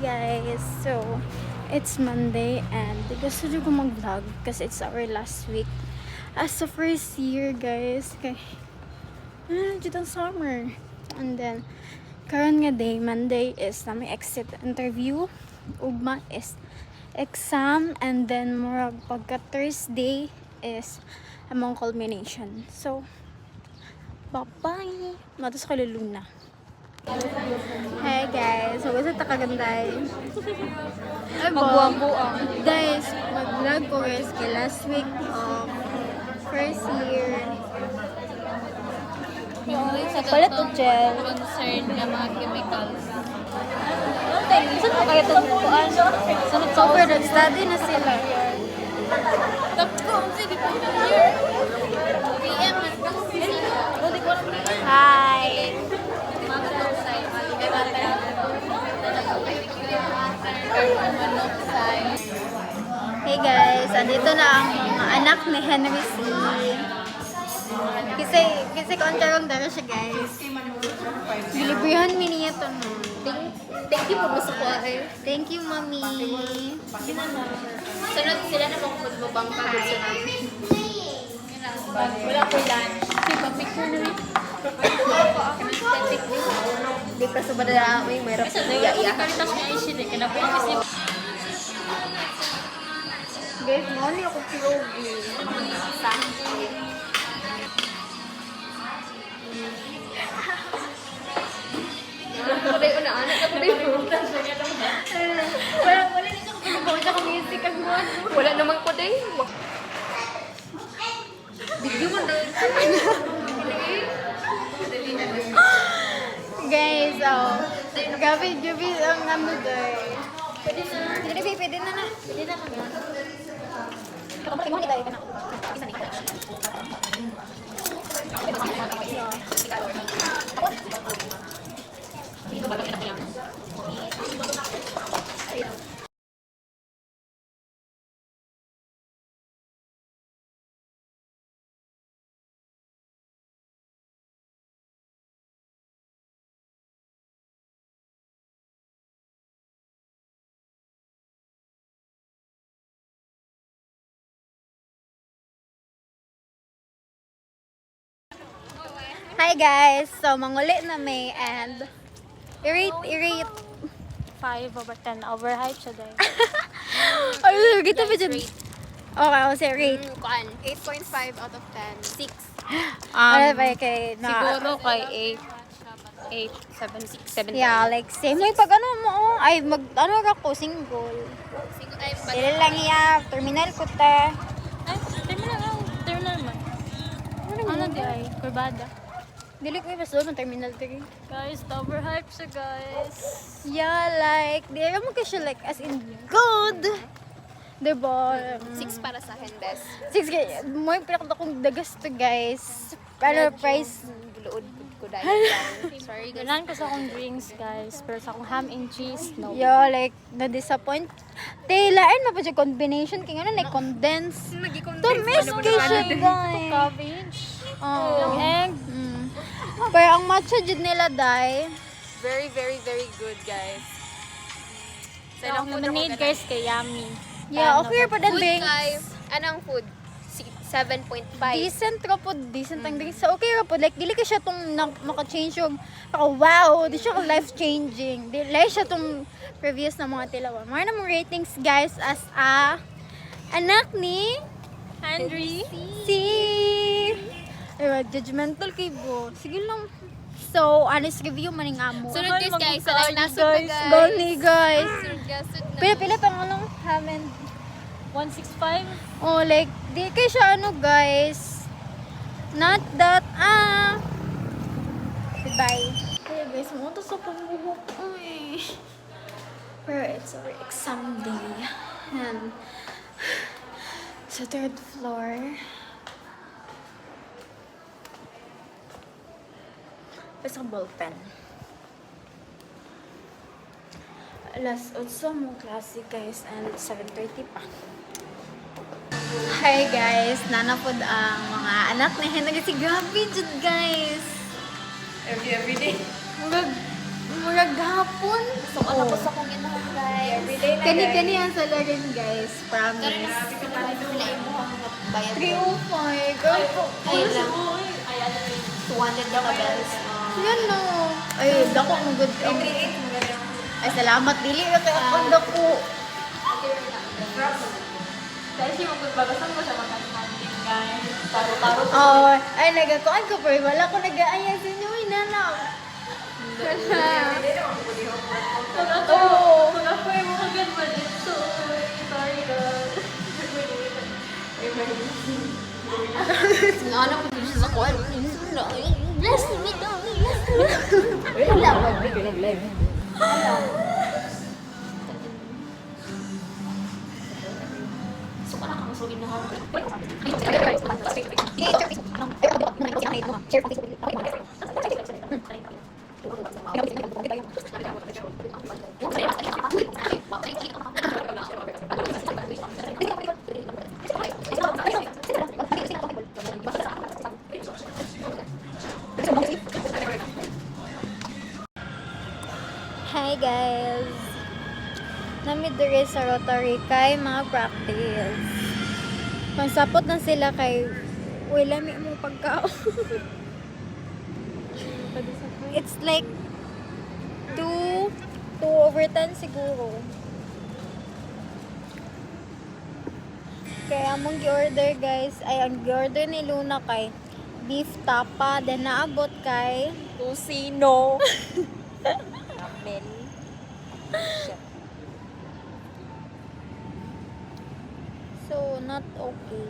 guys! So, it's Monday and gusto ko mag-vlog kasi it's our last week as the first year, guys. Okay. Dito ang summer. And then, karon nga day, Monday is na may exit interview. Ugma is exam. And then, murag pagka Thursday is among culmination. So, bye-bye! Matos ka luluna. Hey guys, so gusto takaganday. Magbuang-buang. Guys, mag-vlog ko guys kay last week of first year. Palit o gel. Concern na mga chemicals. Saan ko kaya itong bukuan? So far, nag-study na sila. Hi! Hey guys, andito na ang mga anak ni Henry C. Kasi kontarong dara siya guys. Bilibrihan mi niya to no. Thank you po gusto ko eh. Thank you, mommy. Sunod sila na magbabang pagod sa namin. Wala ko lunch. Diba, picture na rin. Di pa sa badala may mayroon. Iya-iya. Kalitas niya ay siya. Kinapulis niya. Guys, money ako pirogi. Kuday ko na anak. Kuday ko. Wala na siya kapag siya kung music ang mo. Wala namang kuday. Bigyo mo na. Guys, gabi ang ano guys. Pwede na. Pwede na. Pwede na kami. Kapag mo tayo ka na. Hi guys! So, manguli na may and i-rate. 5/10 overhyped siya dahil. Ay, gito ba dyan? Okay, ako say rate. Kuan. 8.5 out of 10. 6. Ano ba kay na? Siguro kay 8, 7, 6, 7. Yeah, like same. Like pag ano mo, ay ano ako, single. Siguro ay Dili lang iya, terminal ko ta. Ay, terminal man. Ano di ay? Kurbada. Dili ko ibas doon, terminal 3. Guys, overhyped siya guys. Yeah, like, di mo ka siya like as in good. Diba? 6 para sa akin, Des. 6 guys. Mo yung pinakita kong dagas to guys. Pero price. Guluod ko dahil. Sorry, guys. Ganan ko sa akong drinks guys. Pero sa akong ham and cheese, no. Yeah, like, na-disappoint. Tailain mo pa siya combination. Kaya ano, like, condense. To miss kay siya, guys. Cabbage. Oh. Yung egg. Pero ang matcha jud nila, dai. Very, very, very good, guys. Sa ilang lemonade guys kay Yummy. Yeah, okay pa din, Food, Bing. guys. Anong food? 7.5. Decent ra po, decent ang drinks. So, okay ra po. Like, dili ka siya tong maka-change yung, wow, di siya life-changing. Dili siya tong previous na mga tilawan. Mga namang ratings, guys, as a anak ni Henry. si... Diba, judgmental kay Bo. Sige lang. So, honest review maning amo. Sunod guys, sa Guys, nasod to guys. Goal ni guys. Sunod guys, sunod na. Pila pang anong hamen. 165. Oh, like, di kay siya ano guys. Not that, Goodbye. Hey guys, mo to sa pangbuhok. Ay. Pero it's our exam day. And, sa third floor. Isang ballpen. Alas 8 mo klase guys and 7:30 pa. Hi guys, nanapod ang mga anak ni Henry si Gabi jud guys. Every day. Murag gahapon. So, tapos akong ginahan, guys. Kani-kani ang salarin, guys. Promise. Sila yung mga bayad. 305. Girl, Ayun lang. 200 na bells. yan no. Ay, dako mo good. Ay, salamat. Dili na kay akong dako. Dahil siya magbabasang ko siya mag-hunting, guys. Taro-taro. Oh, ay, nagakuan ko pero wala ko nag-aaya sa inyo. Ay, nanak. Oo. Kung ako yung mga ganun dito. Sorry, girl. Ano ko dito sa kuwan? Bless me, darling. Wala, wag ko ng live. So, parang ang sorry na ako. Hi guys! Nami diri sa Rotary kay mga practice. Pansapot na sila kay wala mi mo pagkaon. It's like 2/10 siguro. Kaya among gi-order guys, ay ang gi-order ni Luna kay beef tapa, then naabot kay Tusino. Amen. so not okay.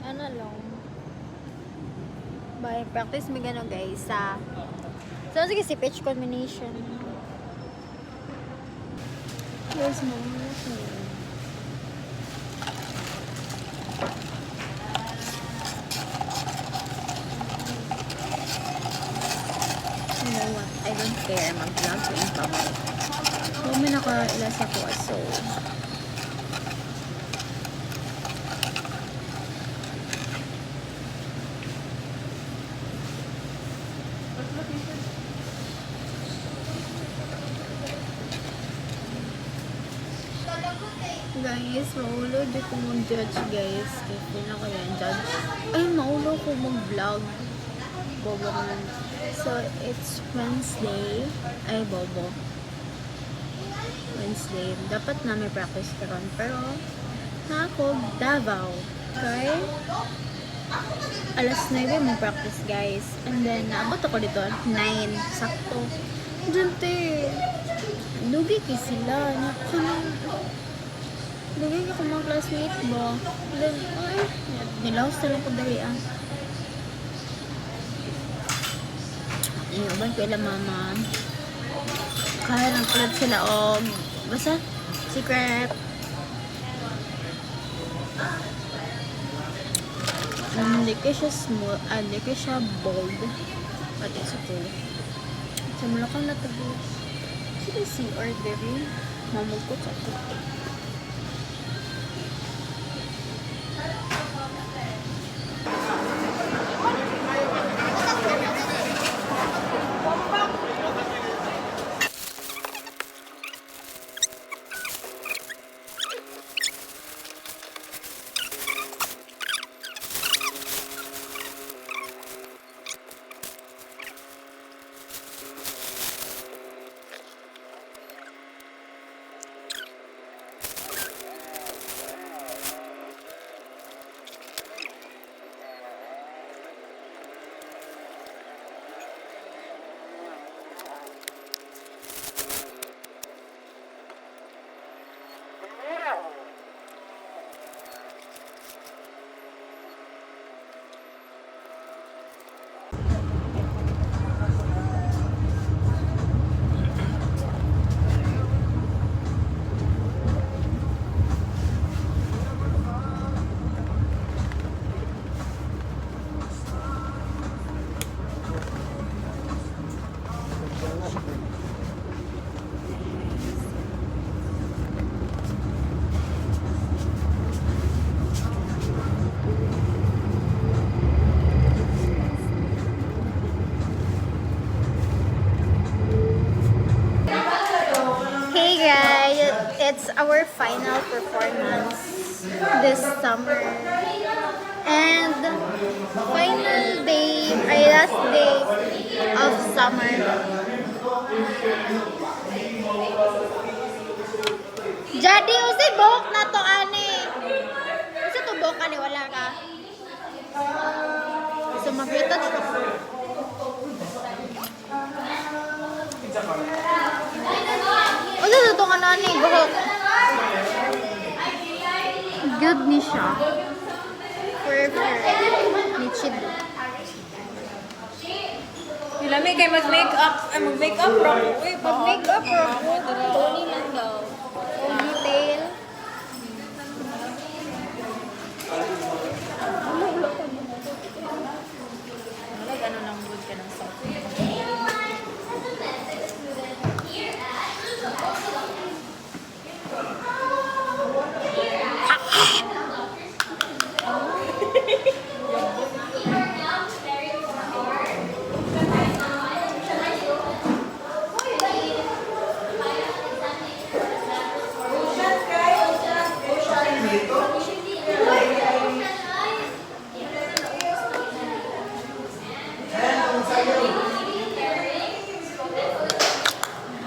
Ano lang. By practice mi gano guys sa so sige si pitch combination. Here's my thing. You know what? I don't care. Mag-vlog ko in public. Kung may naka-ilas ako, so... Guys, maulo di ko mag-judge guys. Kaya feel na ko yan, judge. Ay, maulo ko mag-vlog. Bobo ko lang. So, it's Wednesday. Ay, bobo. Wednesday. Dapat na may practice karon pero na ako Davao. Okay? Alas 9 may practice guys. And then, naabot ako dito. 9. Sakto. Dante. Lugi kay sila. Lugi ka mga classmate ba? Then, ay, nilaos na lang ko dali ah. Iuban ko ila mama. Kaya lang kulat sila o basta secret. Hindi ko siya small, hindi ko siya bold. Pati sa cool. Sa mulakang natabi. Sila si ordering. Mamugkot sa ito. it's our final performance this summer. And final day, ay last day of summer. Jadi, usay buhok na to, ani. Kasi to buhok, ani, wala ka. So, mag-retouch ka. Wala na to ka na, ani, buhok. Good ni siya. Perfect. Ni Chido. Ilami kay mag-makeup, bro. Uy, Mag-makeup, bro. Tony lang daw. Detail. Wala, gano'n lang good ka ng sauce.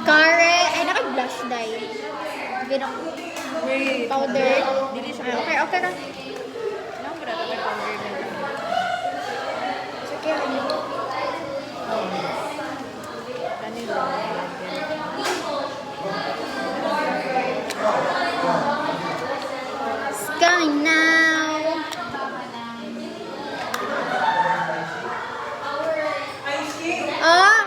Kare, ay naka-blush dye. Ginok Wait. powder. Dili siya. Ah, okay, okay na. Ano ba na may powder na? Sige, ano. Ano yun? It's coming now. Ah!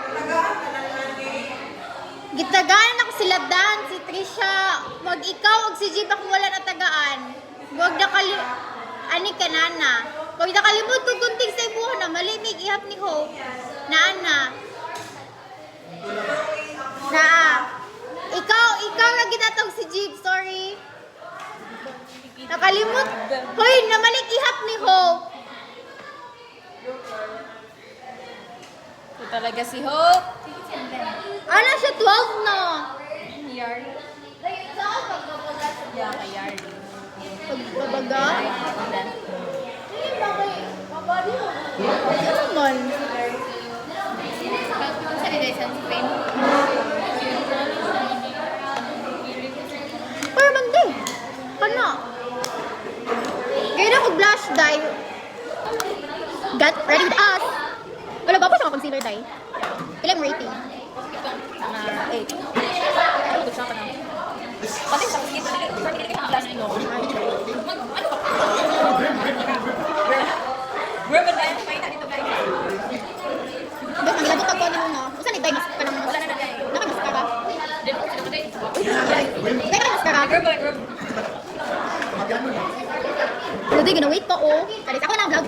Gitagaan ako sila Dan, si Trisha. Wag ikaw, wag si Jeep ako wala na tagaan. Wag na ani ka nana. Wag na kalimut kung kunting sa ibuhan na malimig ihap ni Hope. Na ana. Ikaw na ginatog si Jeep, sorry. Nakalimut. Hoy, namalik ihap ni Hope. Ito talaga si Hope. Ano siya, 12 no? Yard. Yeah, kay Yard. Pagbabaga? Ano naman? Sa nila sunscreen. Pero mandi. Ano? Kaya na ako blush dye. Get ready with us. Wala ba po siya concealer dye? Ilang rating? 8. Ano ba siya ka naman? Pati sa skin, plus no. Girl, ba tayo kumain na dito guys? Bes, ang gilabot ako ano no? Usan ni dye mas ka naman? Wala na na. Naka-mascara? Dito, dito, dito. Dye ka na mascara? Girl, girl. Ludoy, gina-wait ko oh. Kalit ako na ang vlog.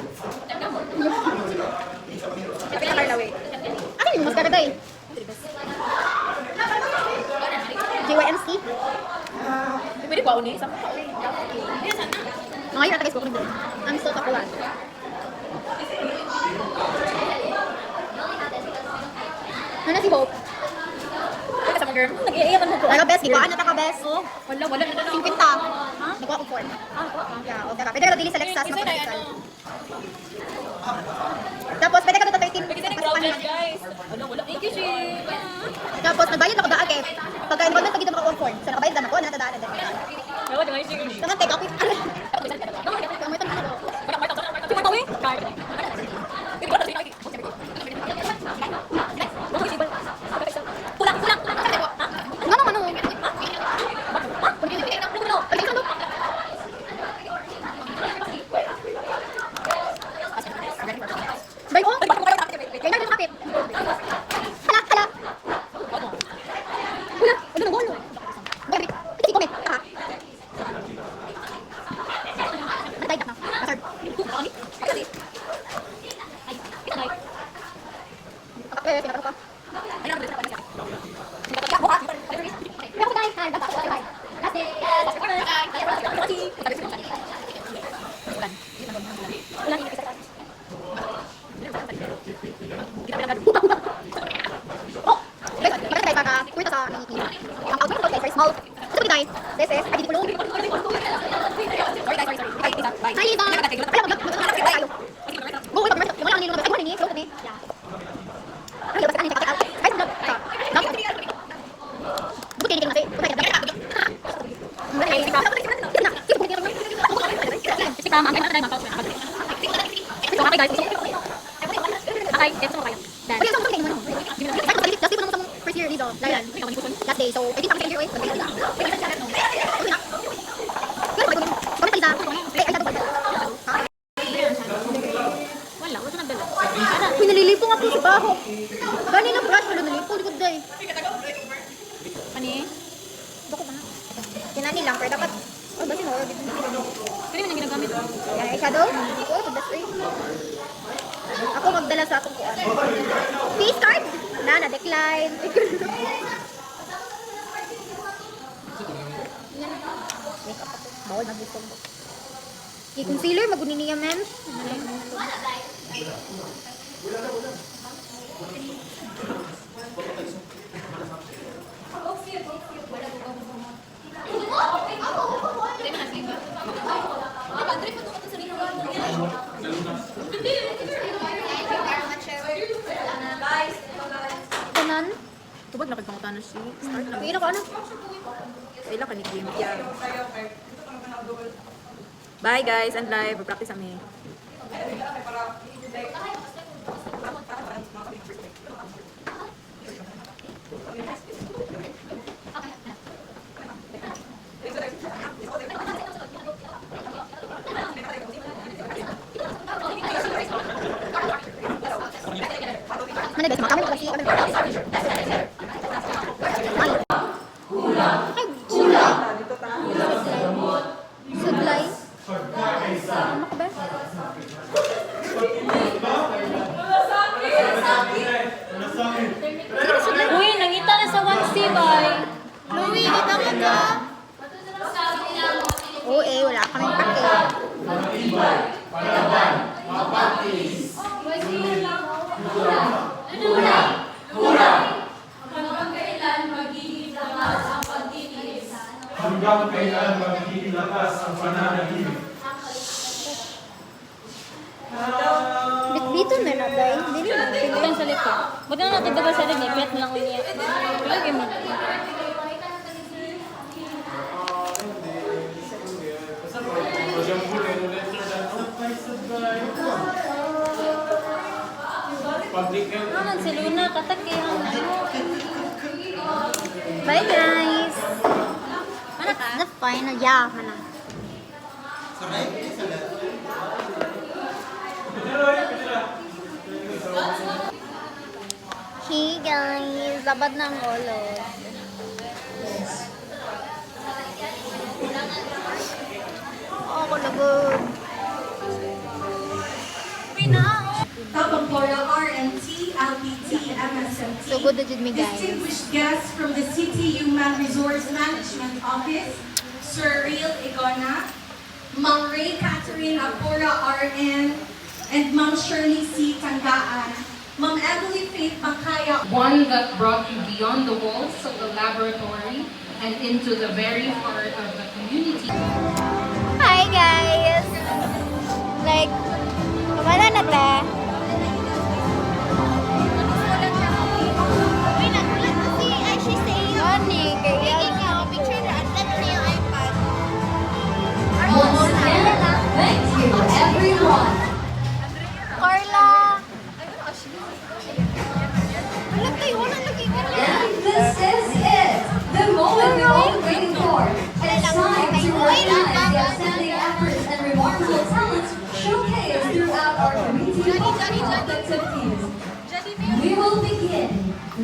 Kapit na Carla, wait. Akin yung mascara dye? JYMC? Pwede ba uni? Saan pa uni? Mga yun natagay ko kung I'm so takuan. Ano si Hope? Pwede sa mga girl. Nag-iiyakan mo po. Ano best? Gibaan na ka best? Oh, wala na na. 50. Ha? Nakuha ko 4. Yeah, okay ka. Pwede ka dili sa Lexus. Isa na ano. Tapos pwede ka dito 13. Pwede na crowded guys. Wala. Thank you, Jim. Tapos nagbayad ako daan kay pagka involvement pag ito makakuha 4. So nakabayad naman ko na natadaan din. Wala, di ba yung Tangan take up. Bay oh. Kaya na sakit. Hala. Wala, ano na bolo? Bay, kasi ko ha. Natay na. Masard. Okay, pinaka pa. Small. Ito guys, this is Adi Kulong. Sorry guys, sorry. Bye, Lisa. Bye. Hi, Lisa. Tayo. Go, wait, wala nang nilo. Ay, morning, go today. Yeah. Ay, basta kanin out. Ay, no. No. Buti din kasi. Buti din. Tama, ang ganda ng mga pausa. So, okay guys. Okay, ito mo kayo. Dan. Last day mo naman first year dito. Last day. So, I think I'm second year wait. Wala, wala nang dala. Pinalilipo nga po sa baho. Kanina brush ko nalilipo. Likod day. Ani? Bako ba na? Kinani lang. Pero dapat. Oh, ba sinoro? Kani man ang ginagamit. Ay, shadow? Oo, that's right. Ako magdala sa atong kuan. Face card? Na-decline. Makeup ako. Bawal na gusto mo. Okay, concealer, magunin niya, ma'am. Kanan? Tubag na kagpangutan na siya. Start na. Pino ko ano? Kailan ka ni Kim? Yeah. Bye guys, and live. Practice kami. Mana guys, makamin ko kasi. Ay, sudlay. Ano ka ba? Uy, nangita na sa 1C, bye. Louie, kita mo ka? Oo wala kaming pake. Hanggang kailan magiging lakas ang pananaginip? Dito na na, day. Dili na. Tignan sa lito. Ba't na natin dagal sa rin eh? Pet lang ko niya. Lagi mo. Ano si Luna? Katak kaya. Bye guys. Mana ka? The final, yeah, mana. Hey guys, labad ng ulo. Oh, kulagod. Top Employer RNT, LPT, MSMT. So good to me guys. Distinguished guests from the City Human Resource Management Office, Sir Real Igona, Ma'am Ray Catherine Apora RN, and Ma'am Shirley C. Tanggaan, Ma'am Emily Faith Makaya. One that brought you beyond the walls of the laboratory and into the very heart of the community. Hi guys. Like, kumana na ba? Thank you, everyone. Carla. And this is it. The moment we've all been waiting for. It's time to recognize the outstanding efforts and remarkable talents showcased throughout our community cultural activities. We will begin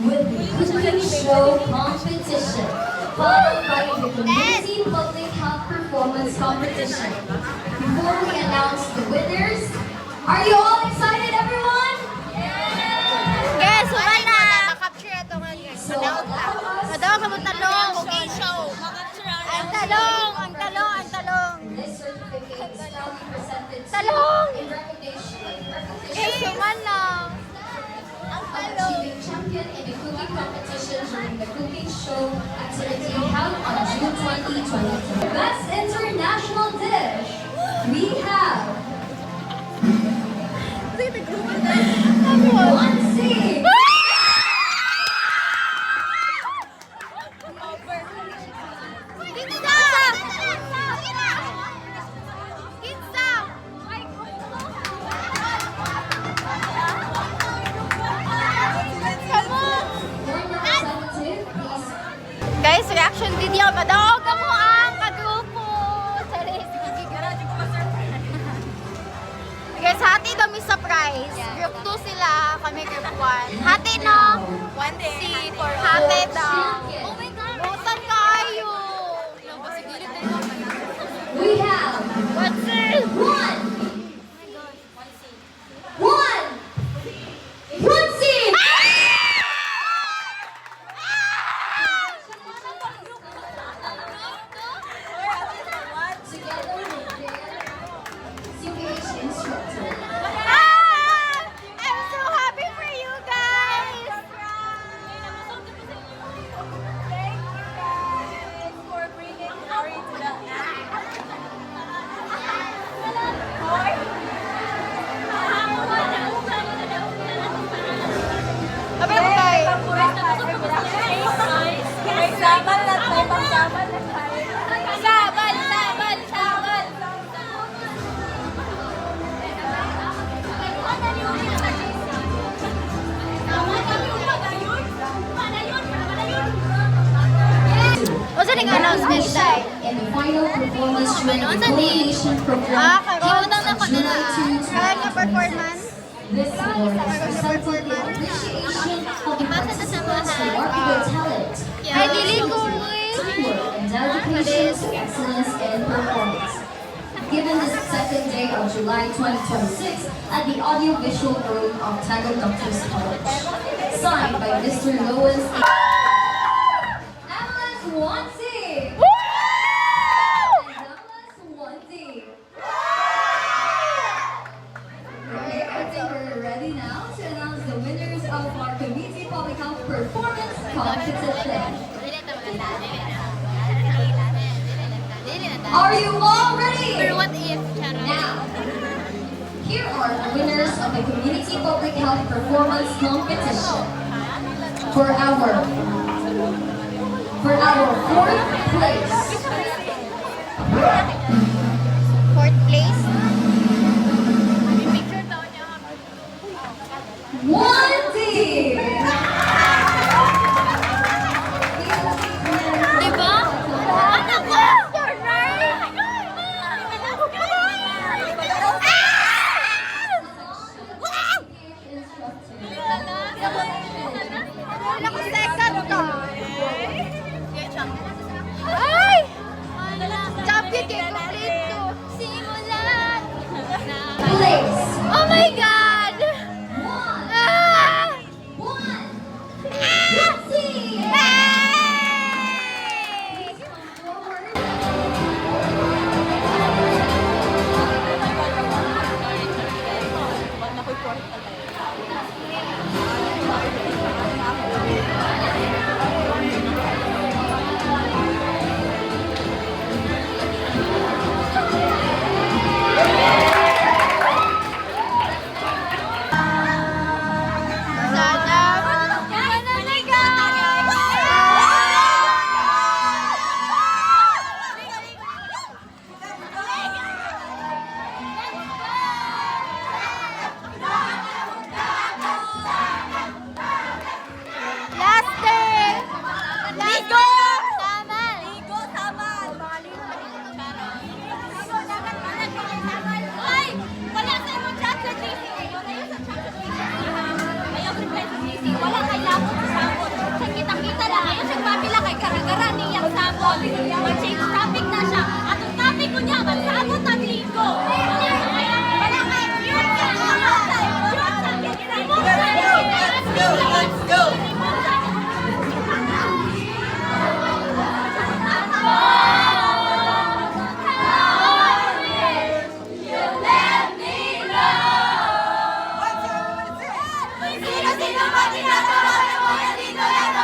with the cooking show competition, followed by the community public health performance competition. Before we announce the winners, are you all excited, everyone? Yes, kumana. So allow us Madao ka mo talong. Ang talong. this certificate is proudly presented to Talong. in recognition Yes, kumana. of achieving champion in the cooking competition during the cooking show activity held on June 2022. Best international dish, we have Onesie. One representative, please. Guys, reaction video. Madawag ka mo ang kagrupo. Charis. Guys, hati kami sa prize. Group 2 sila, kami group 1. Hati no? Hati daw. Oh my God. Butan kayo. We have What's it? Onesie. Together with their CPH instructor. I'm so happy for you guys. Thank you guys for bringing glory to the Abi mo guys. May saban na tayo, pagsaban na tayo. Sabal, sabal, sabal. O sa ning announcement tayo? In the final performance during the coordination program held on July 2, Kaya nga performance. This award is presented in appreciation of the participants' remarkable talent, Ay, dili ko teamwork, and dedication to excellence in performance. Given this second day of July 2026 at the Audiovisual Room of Tago Doctors College. Signed by Mr. Lowens Alice Onesie! Alice Onesie! Okay, I think we're ready now to announce the winners of our Community Public Health Performance Competition. Are you all ready? What if? Now, here are the winners of the Community Public Health Performance Competition. For our fourth place, Fourth place? Onesie! Diba? Anak ko! Wala ko second to. Ay! Champion kay complete to. Simulan! Place Oh my God! one, Ah! Onesie! Hey! Forward. Last day! Ligo! Samal! Ligo, samal! Ay! Wala sa imong chocolate DC. Ayaw na yun sa chocolate DC. Ayaw prepare sa DC. Wala kay labot sa sabon. Sa kita-kita lang. Ayaw siya mapila kay karagara niyang sabon. Mag-change topic na siya. At ang topic ko niya, magsabot ang ligo. Wala kay cute ka. Let's go! Let's go! Sino-sino ba tinatawag mo? Hindi Banana